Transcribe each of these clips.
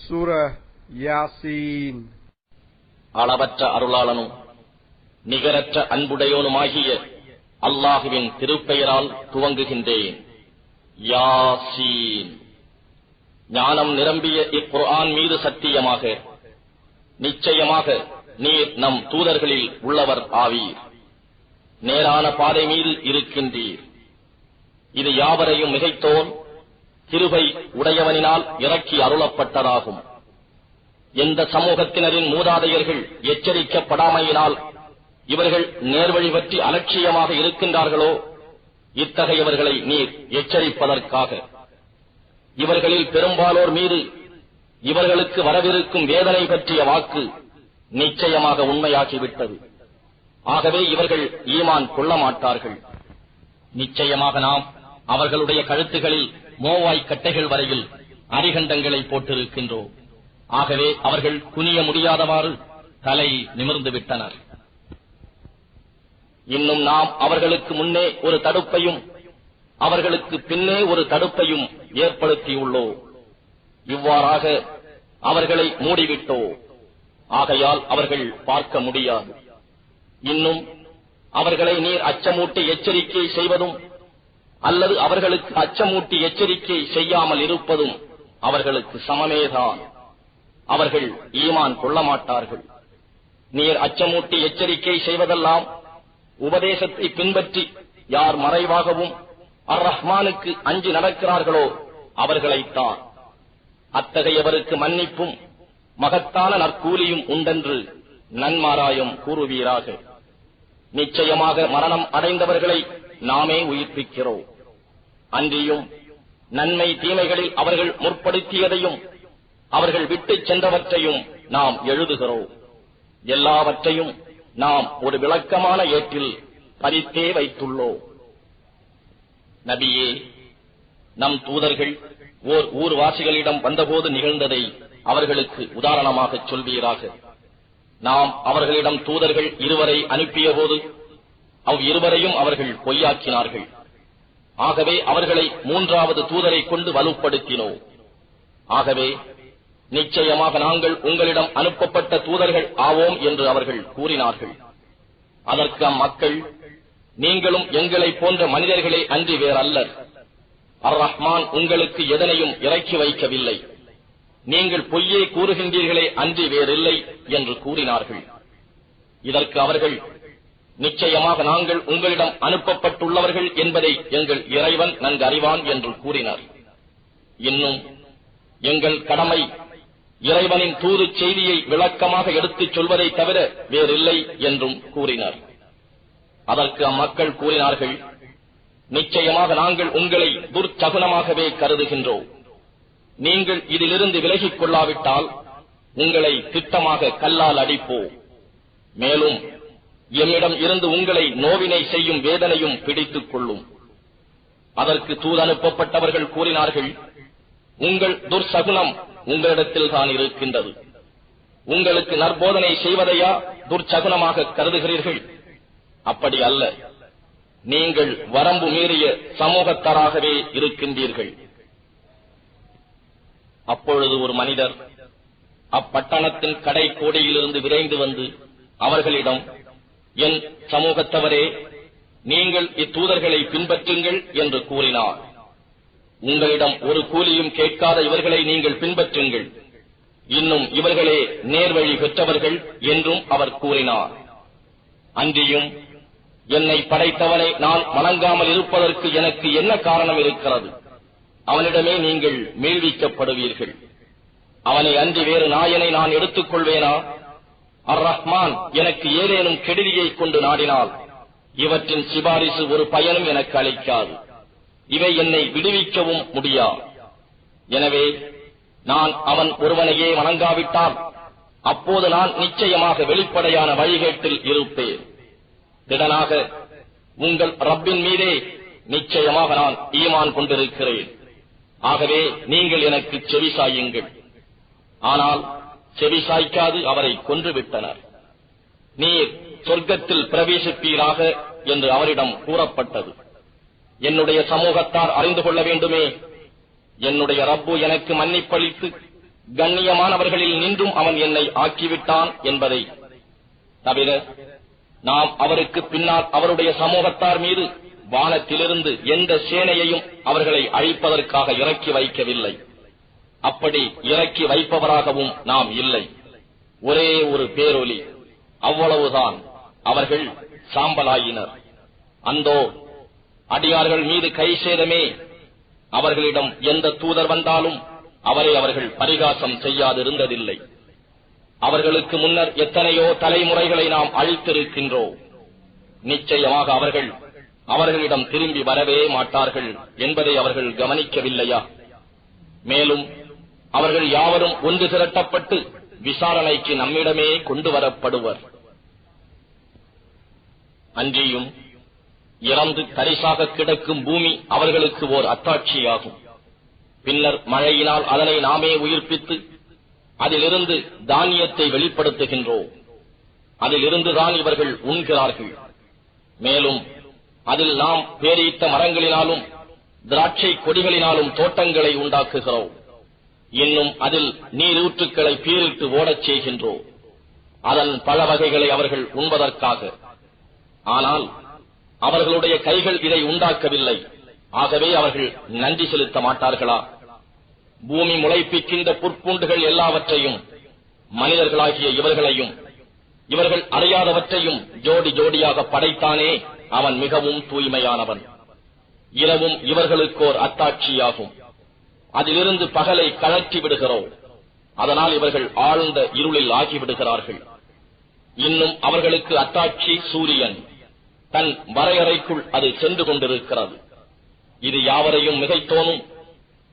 சூரா யாசீன். அளவற்ற அருளாளனும் நிகரற்ற அன்புடையோனுமாகிய அல்லாஹுவின் திருப்பெயரால் துவங்குகின்றேன். யாசீன். ஞானம் நிரம்பிய இக்குர்ஆன் மீது சத்தியமாக, நிச்சயமாக நீர் நம் தூதர்களில் உள்ளவர் ஆவீர். நேரான பாதை மீது இருக்கின்றீர். இது யாவரையும் மிகைத்தோன் கிருபை உடையவனினால் இறக்கி அருளப்பட்டதாகும். எந்த சமூகத்தினரின் மூதாதையர்கள் எச்சரிக்கப்படாமையினால் இவர்கள் நேர்வழி பற்றி அலட்சியமாக இருக்கின்றார்களோ, இத்தகையவர்களை நீர் எச்சரிப்பதற்காக இவர்களில் பெரும்பாலோர் மீது இவர்களுக்கு வரவிருக்கும் வேதனை பற்றிய வாக்கு நிச்சயமாக உண்மையாகிவிட்டது. ஆகவே இவர்கள் ஈமான் கொள்ள மாட்டார்கள். நிச்சயமாக நாம் அவர்களுடைய கழுத்துகளில் மோவாய் கட்டைகள் வரையில் அரிகண்டங்களை போட்டிருக்கின்றோம். ஆகவே அவர்கள் குனிய முடியாதவாறு தலை நிமிர்ந்து விட்டனர். இன்னும் நாம் அவர்களுக்கு முன்னே ஒரு தடுப்பையும் அவர்களுக்கு பின்னே ஒரு தடுப்பையும் ஏற்படுத்தியுள்ளோம். இவ்வாறாக அவர்களை மூடிவிட்டோ, ஆகையால் அவர்கள் பார்க்க முடியாது. இன்னும் அவர்களை நீர் அச்சமூட்டி எச்சரிக்கை செய்வதும் அல்லது அவர்களுக்கு அச்சமூட்டி எச்சரிக்கை செய்யாமல் இருப்பதும் அவர்களுக்கு சமமேதான். அவர்கள் ஈமான் கொள்ள மாட்டார்கள். நீர் அச்சமூட்டி எச்சரிக்கை செய்வதெல்லாம் உபதேசத்தை பின்பற்றி யார் மறைவாகவும் அர் ரஹ்மானுக்கு அஞ்சி நடக்கிறார்களோ அவர்களைத்தான். அத்தகையவருக்கு மன்னிப்பும் மகத்தான நற்கூலியும் உண்டென்று நன்மாராயம் கூறுவீராக. நிச்சயமாக மரணம் அடைந்தவர்களை நாமே உயிர்ப்பிக்கிறோம். அன்றியும் நன்மை தீமைகளில் அவர்கள் முற்படுத்தியதையும் அவர்கள் விட்டுச் சென்றவற்றையும் நாம் எழுதுகிறோம். எல்லாவற்றையும் நாம் ஒரு விளக்கமான ஏட்டில் பதித்தே வைத்துள்ளோம். நபியே, நம் தூதர்கள் ஓர் ஊர்வாசிகளிடம் வந்தபோது நிகழ்ந்ததை அவர்களுக்கு உதாரணமாக சொல்வீராக. நாம் அவர்களிடம் தூதர்கள் இருவரை அனுப்பிய போது இருவரையும் அவர்கள் பொய்யாக்கினார்கள். ஆகவே அவர்களை மூன்றாவது தூதரை கொண்டு வலுப்படுத்தினோம். ஆகவே நிச்சயமாக நாங்கள் உங்களிடம் அனுப்பப்பட்ட தூதர்கள் ஆவோம் என்று அவர்கள் கூறினார்கள். அதற்கு அம்மக்கள், நீங்களும் எங்களைப் போன்ற மனிதர்களே அன்றி வேறல்லர். அர் ரஹ்மான் உங்களுக்கு எதனையும் இறக்கி வைக்கவில்லை. நீங்கள் பொய்யே கூறுகின்றீர்களே அன்றி வேறில்லை என்று கூறினார்கள். இதற்கு அவர்கள், நிச்சயமாக நாங்கள் உங்களிடம் அனுப்பப்பட்டுள்ளவர்கள் என்பதை எங்கள் இறைவன் நன்கு அறிவான் என்று கூறினார். இன்னும் எங்கள் கடமை இறைவனின் தூது செய்தியை விளக்கமாக எடுத்துச் சொல்வதை தவிர வேறில்லை என்றும் கூறினார். அதற்கு அம்மக்கள் கூறினார்கள், நிச்சயமாக நாங்கள் உங்களை துர்ச்சகுனமாகவே கருதுகின்றோம். நீங்கள் இதிலிருந்து விலகிக் கொள்ளாவிட்டால் உங்களை திட்டமாக கல்லால் அடிப்போம். மேலும் எம்மிடம் இருந்து உங்களை நோவினை செய்யும் வேதனையும் பிடித்துக் கொள்ளும். அதற்கு தூதனுப்பப்பட்டவர்கள் கூறினார்கள், உங்கள் துர்சகுனம் உங்களிடத்தில் தான் இருக்கின்றது. உங்களுக்கு நற்போதனை செய்வதையா துர்ச்சகுனமாக கருதுகிறீர்கள்? அப்படி அல்ல, நீங்கள் வரம்பு மீறிய சமூகத்தாராகவே இருக்கின்றீர்கள். அப்பொழுது ஒரு மனிதர் அப்பட்டணத்தின் கடை கோடியிலிருந்து விரைந்து வந்து அவர்களிடம், என் சமூகத்தவரே, நீங்கள் இத்தூதர்களை பின்பற்றுங்கள் என்று கூறினார். உங்களிடம் ஒரு கூலியும் கேட்காத இவர்களை நீங்கள் பின்பற்றுங்கள். இன்னும் இவர்களே நேர்வழி பெற்றவர்கள் என்றும் அவர் கூறினார். அன்றியும், என்னை படைத்தவனை நான் வணங்காமல் இருப்பதற்கு எனக்கு என்ன காரணம் இருக்கிறது? அவனிடமே நீங்கள் மீழ்விக்கப்படுவீர்கள். அவனை அன்றி வேறு நாயனை நான் எடுத்துக் கொள்வேனா? அர் ரஹ்மான் எனக்கு ஏதேனும் கெடுதியை கொண்டு நாடினால் இவற்றின் சிபாரிசு ஒரு பயனும் எனக்கு அளிக்காது. இவை என்னை விடுவிக்கவும் முடியாது. எனவே நான் அவன் ஒருவனையே வணங்காவிட்டால் அப்போது நான் நிச்சயமாக வெளிப்படையான வழிகேட்டில் இருப்பேன். திடனாக உங்கள் ரப்பின் மீதே நிச்சயமாக நான் ஈமான் கொண்டிருக்கிறேன். ஆகவே நீங்கள் எனக்கு செவிசாயுங்கள். ஆனால் செவிசாய்க்காது அவரை கொன்றுவிட்டனர். நீர் சொர்க்கத்தில் பிரவேசிப்பீராக என்று அவரிடம் கூறப்பட்டது. என்னுடைய சமூகத்தார் அறிந்து கொள்ள வேண்டுமே, என்னுடைய ரப்பு எனக்கு மன்னிப்பளித்து கண்ணியமானவர்களில் நின்றும் அவன் என்னை ஆக்கிவிட்டான் என்பதை தவிர நாம் அவருக்கு பின்னால் அவருடைய சமூகத்தார் மீது வானத்திலிருந்து எந்த சேனையையும் அவர்களை அழிப்பதற்காக இறக்கி வைக்கவில்லை. அப்படி இறக்கி வைப்பவராகவும் நாம் இல்லை. ஒரே ஒரு பேரொலி, அவ்வளவுதான். அவர்கள் சாம்பலாயினர். அந்தோ அடியார்கள் மீது கை சேதமே. அவர்களிடம் எந்த தூதர் வந்தாலும் அவரை அவர்கள் பரிகாசம் செய்யாதிருந்ததில்லை. அவர்களுக்கு முன்னர் எத்தனையோ தலைமுறைகளை நாம் அழித்திருக்கின்றோம். நிச்சயமாக அவர்களிடம் திரும்பி வரவே மாட்டார்கள் என்பதை அவர்கள் கவனிக்கவில்லையா? மேலும் அவர்கள் யாவரும் ஒன்று திரட்டப்பட்டு விசாரணைக்கு நம்மிடமே கொண்டு வரப்படுவர். அன்றியும் இறந்து தரிசாக கிடக்கும் பூமி அவர்களுக்கு ஓர் அத்தாட்சியாகும். பின்னர் மழையினால் அதனை நாமே உயிர்ப்பித்து அதிலிருந்து தானியத்தை வெளிப்படுத்துகின்றோம். அதிலிருந்துதான் இவர்கள் உண்கிறார்கள். மேலும் அதில் நாம் பேரீத்த மரங்களினாலும் திராட்சை கொடிகளினாலும் தோட்டங்களை உண்டாக்குகிறோம். இன்னும் அதில் நீரூற்றுக்களை பீரிட்டு ஓடச் செய்கின்றோம், அதன் பல வகைகளை அவர்கள் உண்பதற்காக. ஆனால் அவர்களுடைய கைகள் இதை உண்டாக்கவில்லை. ஆகவே அவர்கள் நன்றி செலுத்த மாட்டார்களா? பூமி முளைப்பிக்கின்ற புற்பூண்டுகள் எல்லாவற்றையும், மனிதர்களாகிய இவர்களையும் இவர்கள் அறியாதவற்றையும் ஜோடி ஜோடியாக படைத்தானே, அவன் மிகவும் தூய்மையானவன். இரவும் இவர்களுக்கோர் அத்தாட்சியாகும். அதிலிருந்து பகலை கழற்றி விடுகிறோம். அதனால் இவர்கள் ஆழ்ந்த இருளில் ஆகிவிடுகிறார்கள். இன்னும் அவர்களுக்கு அத்தாட்சி சூரியன். தன் வரையறைக்குள் அது சென்று கொண்டிருக்கிறது. இது யாவரையும் மிகைத்தோனும்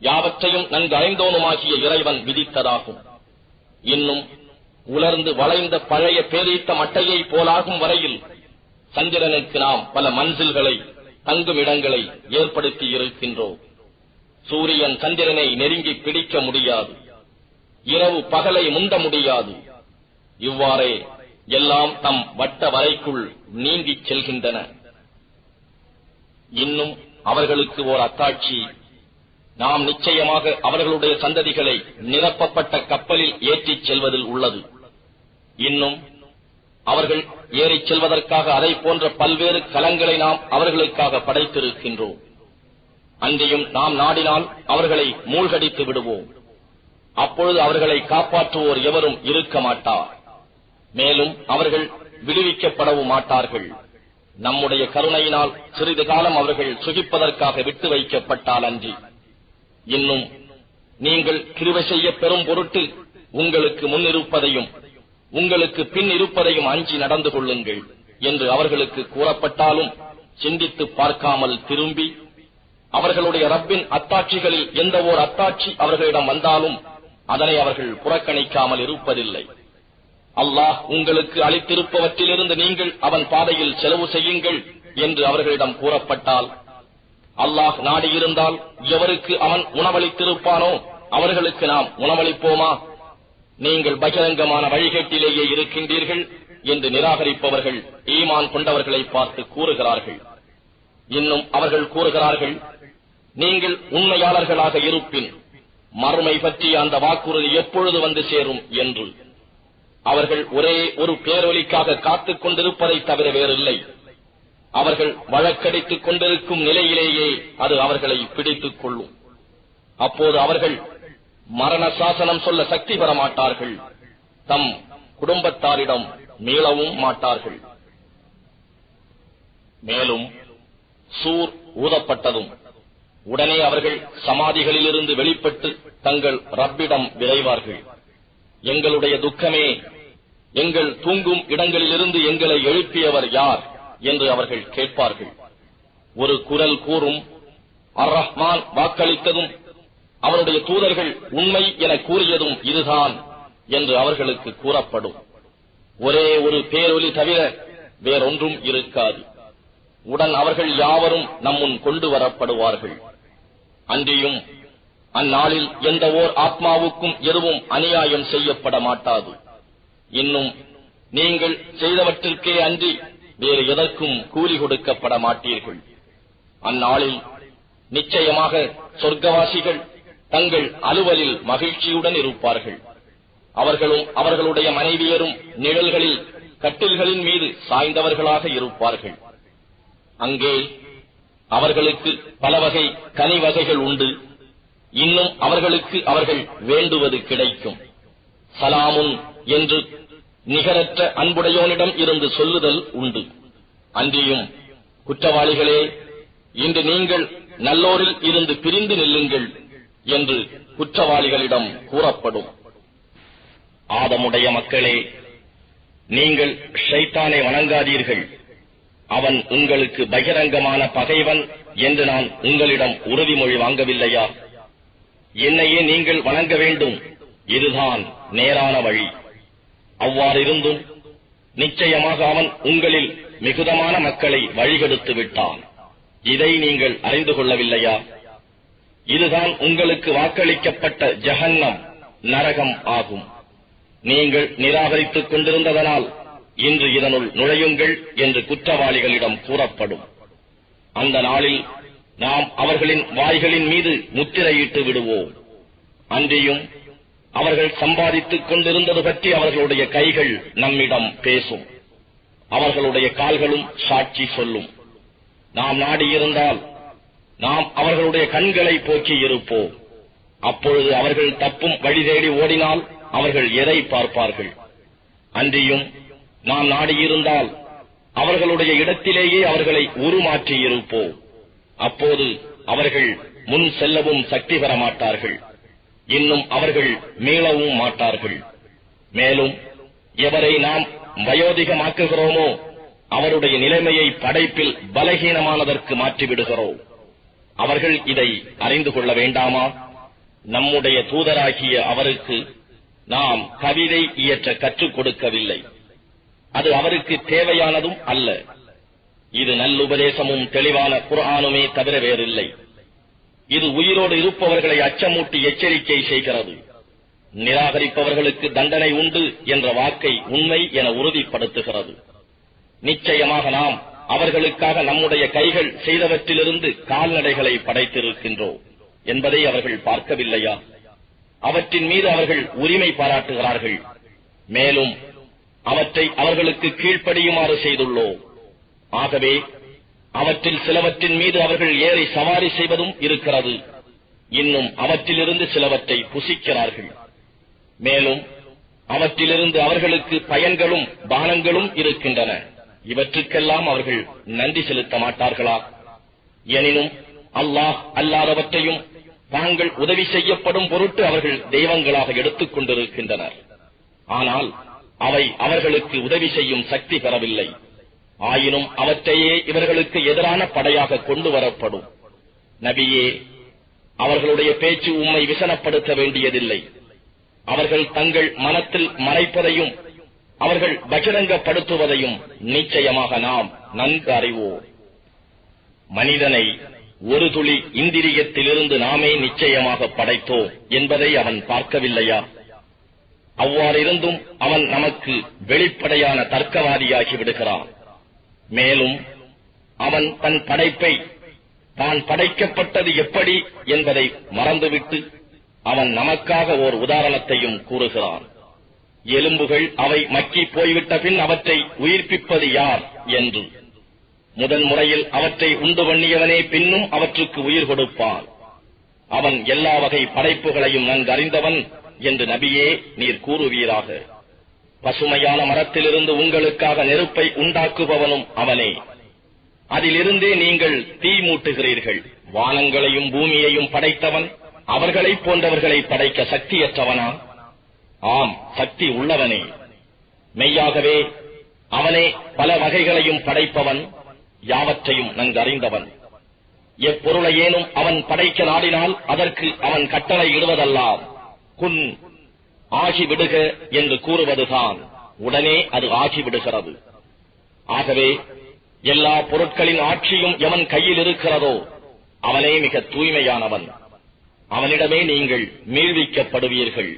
யாவற்றையும் நன்கு அறிந்தோனுமாகிய இறைவன் விதித்ததாகும். இன்னும் உலர்ந்து வளைந்த பழைய பேரீத்த மட்டையை போலாகும் வரையில் சந்திரனுக்கு நாம் பல மன்சில்களை, தங்கும் இடங்களை ஏற்படுத்தி இருக்கின்றோம். சூரியன் சந்திரனை நெருங்கி பிடிக்க முடியாது. இரவு பகலை முந்த முடியாது. இவ்வாறே எல்லாம் தம் வட்ட வரைக்குள் நீந்திச் செல்கின்றன. இன்னும் அவர்களுக்கு ஓர் அத்தாட்சி, நாம் நிச்சயமாக அவர்களுடைய சந்ததிகளை நிரப்பப்பட்ட கப்பலில் ஏற்றிச் செல்வதில் உள்ளது. இன்னும் அவர்கள் ஏறிச் செல்வதற்காக அதை போன்ற பல்வேறு கலங்களை நாம் அவர்களுக்காக படைத்திருக்கின்றோம். அன்றியும் நாம் நாடினால் அவர்களை மூழ்கடித்து விடுவோம். அப்பொழுது அவர்களை காப்பாற்றுவோர் எவரும் இருக்க மாட்டார். மேலும் அவர்கள் விடுவிக்கப்படவும் மாட்டார்கள். நம்முடைய கருணையினால் சிறிது காலம் அவர்கள் சுகிப்பதற்காக விட்டு வைக்கப்பட்டால் அன்றி. இன்னும் நீங்கள் கிருபை செய்ய பெறும் பொருட்டு உங்களுக்கு முன் இருப்பதையும் உங்களுக்கு பின் இருப்பதையும் அஞ்சி நடந்து கொள்ளுங்கள் என்று அவர்களுக்கு கூறப்பட்டாலும் சிந்தித்து பார்க்காமல் திரும்பி அவர்களுடைய ரப்பின் அத்தாட்சிகளில் எந்த ஓர் அத்தாட்சி அவர்களிடம் வந்தாலும் அதனை அவர்கள் புறக்கணிக்காமல் இருப்பதில்லை. அல்லாஹ் உங்களுக்கு அளித்திருப்பவற்றிலிருந்து நீங்கள் அவன் பாதையில் செலவு செய்யுங்கள் என்று அவர்களிடம் கூறப்பட்டால், அல்லாஹ் நாடியிருந்தால் எவருக்கு அவன் உணவளித்திருப்பானோ அவர்களுக்கு நாம் உணவளிப்போமா? நீங்கள் பகிரங்கமான வழிகேட்டிலேயே இருக்கின்றீர்கள் என்று நிராகரிப்பவர்கள் ஈமான் கொண்டவர்களை பார்த்து கூறுகிறார்கள். இன்னும் அவர்கள் கூறுகிறார்கள், நீங்கள் உண்மையாளர்களாக இருப்பின் மறுமை பற்றிய அந்த வாக்குறுதி எப்பொழுது வந்து சேரும் என்று. அவர்கள் ஒரே ஒரு பேரொலிக்காக காத்துக் கொண்டிருப்பதை தவிர வேறில்லை. அவர்கள் வழக்கடித்துக் கொண்டிருக்கும் நிலையிலேயே அது அவர்களை பிடித்துக் கொள்ளும். அப்போது அவர்கள் மரண சாசனம் சொல்ல சக்தி பெற மாட்டார்கள். தம் குடும்பத்தாரிடம் மீளவும் மாட்டார்கள். மேலும் சூர் ஊதப்பட்டதும் உடனே அவர்கள் சமாதிகளிலிருந்து வெளிப்பட்டு தங்கள் ரப்பிடம் விரைவார்கள். எங்களுடைய துக்கமே, எங்கள் தூங்கும் இடங்களிலிருந்து எங்களை எழுப்பியவர் யார் என்று அவர்கள் கேட்பார்கள். ஒரு குரல் கூறும், அர் ரஹ்மான் வாக்களித்ததும் அவருடைய தூதர்கள் உண்மை என கூறியதும் இதுதான் என்று அவர்களுக்கு கூறப்படும். ஒரே ஒரு பேரொலி தவிர வேறொன்றும் இருக்காது. உடன் அவர்கள் யாவரும் நம்முன் கொண்டு வரப்படுவார்கள். அன்றியும் அந்நாளில் எந்த ஓர் ஆத்மாவுக்கும் எதுவும் அநியாயம் செய்யப்பட மாட்டாது. இன்னும் நீங்கள் செய்தவற்றிற்கே அன்றி வேறு எதற்கும் கூலி கொடுக்கப்பட மாட்டீர்கள். அந்நாளில் நிச்சயமாக சொர்க்கவாசிகள் தங்கள் அலுவலில் மகிழ்ச்சியுடன் இருப்பார்கள். அவர்களும் அவர்களுடைய மனைவியரும் நிழல்களில் கட்டில்களின் மீது சாய்ந்தவர்களாக இருப்பார்கள். அங்கே அவர்களுக்கு பல வகை கனி வகைகள் உண்டு. இன்னும் அவர்களுக்கு அவர்கள் வேண்டுவது கிடைக்கும். சலாமுன் என்று நிகரற்ற அன்புடையோனிடம் இருந்து சொல்லுதல் உண்டு. அன்றியும் குற்றவாளிகளே, இன்று நீங்கள் நல்லோரில் இருந்து பிரிந்து நில்லுங்கள் என்று குற்றவாளிகளிடம் கூறப்படும். ஆதமுடைய மக்களே, நீங்கள் ஷைத்தானை வணங்காதீர்கள். அவன் உங்களுக்கு பகிரங்கமான பகைவன் என்று நான் உங்களிடம் உறுதிமொழி வாங்கவில்லையா? என்னையே நீங்கள் வணங்க வேண்டும். இதுதான் நேரான வழி. அவ்வாறிருந்தும் நிச்சயமாக அவன் உங்களில் மிகுதமான மக்களை வழிகெடுத்து விட்டான். இதை நீங்கள் அறிந்து கொள்ளவில்லையா? இதுதான் உங்களுக்கு வாக்களிக்கப்பட்ட ஜஹன்னம், நரகம் ஆகும். நீங்கள் நிராகரித்துக் கொண்டிருந்ததனால் இன்று இதனுள் நுழையுங்கள் என்று குற்றவாளிகளிடம் கூறப்படும். அந்த நாளில் நாம் அவர்களின் வாய்களின் மீது முத்திரையிட்டு விடுவோம். அன்றியும் அவர்கள் சம்பாதித்துக் கொண்டிருந்தது பற்றி அவர்களுடைய கைகள் நம்மிடம் பேசும். அவர்களுடைய கால்களும் சாட்சி சொல்லும். நாம் நாடியிருந்தால் நாம் அவர்களுடைய கண்களை போக்கி இருப்போம். அப்பொழுது அவர்கள் தப்பும் வழி தேடி ஓடினால் அவர்கள் எதை பார்ப்பார்கள்? அன்றியும் நாம் நாடியிருந்தால் அவர்களுடைய இடத்திலேயே அவர்களை உருமாற்றி இருப்போம். அப்போது அவர்கள் முன் செல்லவும் சக்தி பெற மாட்டார்கள். இன்னும் அவர்கள் மீளவும் மாட்டார்கள். மேலும் எவரை நாம் வயோதிகமாக்குகிறோமோ அவருடைய நிலைமையை படைப்பில் பலகீனமானதற்கு மாற்றிவிடுகிறோம். அவர்கள் இதை அறிந்து கொள்ள வேண்டாமா? நம்முடைய தூதராகிய அவருக்கு நாம் கவிதை இயற்ற கற்றுக் கொடுக்கவில்லை. அது அவருக்கு தேவையானதும் அல்ல. இது நல்லுபதேசமும் தெளிவான குர்ஆனுமே தவிர வேறில்லை. இது உயிரோடு இருப்பவர்களை அச்சமூட்டி எச்சரிக்கை செய்கிறது. நிராகரிப்பவர்களுக்கு தண்டனை உண்டு என்ற வாக்கை உண்மை என உறுதிப்படுத்துகிறது. நிச்சயமாக நாம் அவர்களுக்காக நம்முடைய கைகள் செய்தவற்றிலிருந்து கால்நடைகளை படைத்திருக்கின்றோம் என்பதை அவர்கள் பார்க்கவில்லையா? அவற்றின் மீது அவர்கள் உரிமை பாராட்டுகிறார்கள். மேலும் அவற்றை அவர்களுக்கு கீழ்ப்படியுமாறு செய்துள்ளோம். ஆகவே அவற்றில் சிலவற்றின் மீது அவர்கள் ஏறி சவாரி செய்வதும் இருக்கிறது. இன்னும் அவற்றிலிருந்து சிலவற்றை புசிக்கிறார்கள். மேலும் அவற்றிலிருந்து அவர்களுக்கு பயன்களும் பானங்களும் இருக்கின்றன. இவற்றுக்கெல்லாம் அவர்கள் நன்றி செலுத்த மாட்டார்களா? எனினும் அல்லாஹ் அல்லாதவற்றையும் தாங்கள் உதவி செய்யப்படும் பொருட்டு அவர்கள் தெய்வங்களாக எடுத்துக் கொண்டிருக்கின்றனர். ஆனால் அவை அவர்களுக்கு உதவி செய்யும் சக்தி பெறவில்லை. ஆயினும் அவற்றையே இவர்களுக்கு எதிரான படையாக கொண்டு வரப்படும். நபியே, அவர்களுடைய பேச்சு உம்மை விசனப்படுத்த வேண்டியதில்லை. அவர்கள் தங்கள் மனத்தில் மறைப்பதையும் அவர்கள் பகிரங்கப்படுத்துவதையும் நிச்சயமாக நாம் நன்கு அறிவோம். மனிதனை ஒரு துளி இந்திரியத்திலிருந்து நாமே நிச்சயமாக படைத்தோம் என்பதை அவன் பார்க்கவில்லையா? அவ்வாறிருந்தும் அவன் நமக்கு வெளிப்படையான தர்க்கவாதியாகி விடுகிறான். மேலும் அவன் தன் படைப்பை தான் படைக்கப்பட்டது எப்படி என்பதை மறந்துவிட்டு அவன் நமக்காக ஓர் உதாரணத்தையும் கூறுகிறான். எலும்புகள் அவை மக்கி போய்விட்ட பின் அவற்றை உயிர்ப்பிப்பது யார் என்று. முதன் முறையில் அவற்றை உண்டு பண்ணியவனே பின்னும் அவற்றுக்கு உயிர் கொடுப்பான். அவன் எல்லா வகை படைப்புகளையும் நன்கறிந்தவன் என்று நபியே நீர் கூறுவீராக. பசுமையான மரத்திலிருந்து உங்களுக்காக நெருப்பை உண்டாக்குபவனும் அவனே. அதிலிருந்தே நீங்கள் தீ மூட்டுகிறீர்கள். வானங்களையும் பூமியையும் படைத்தவன் அவர்களைப் போன்றவர்களை படைக்க சக்தியற்றவனா? ஆம், சக்தி உள்ளவனே. மெய்யாகவே அவனே பல வகைகளையும் படைப்பவன், யாவற்றையும் நன்கறிந்தவன். எப்பொருளையேனும் அவன் படைக்க நாடினால் அதற்கு அவன் கட்டளை இடுவதல்லாம் குன் ஆகிவிடுக என்று கூறுவதுதான். உடனே அது ஆகிவிடுகிறது. ஆகவே எல்லா பொருட்களின் ஆட்சியும் எவன் கையில் இருக்கிறதோ அவனே மிக தூய்மையானவன். அவனிடமே நீங்கள் மீழ்விக்கப்படுவீர்கள்.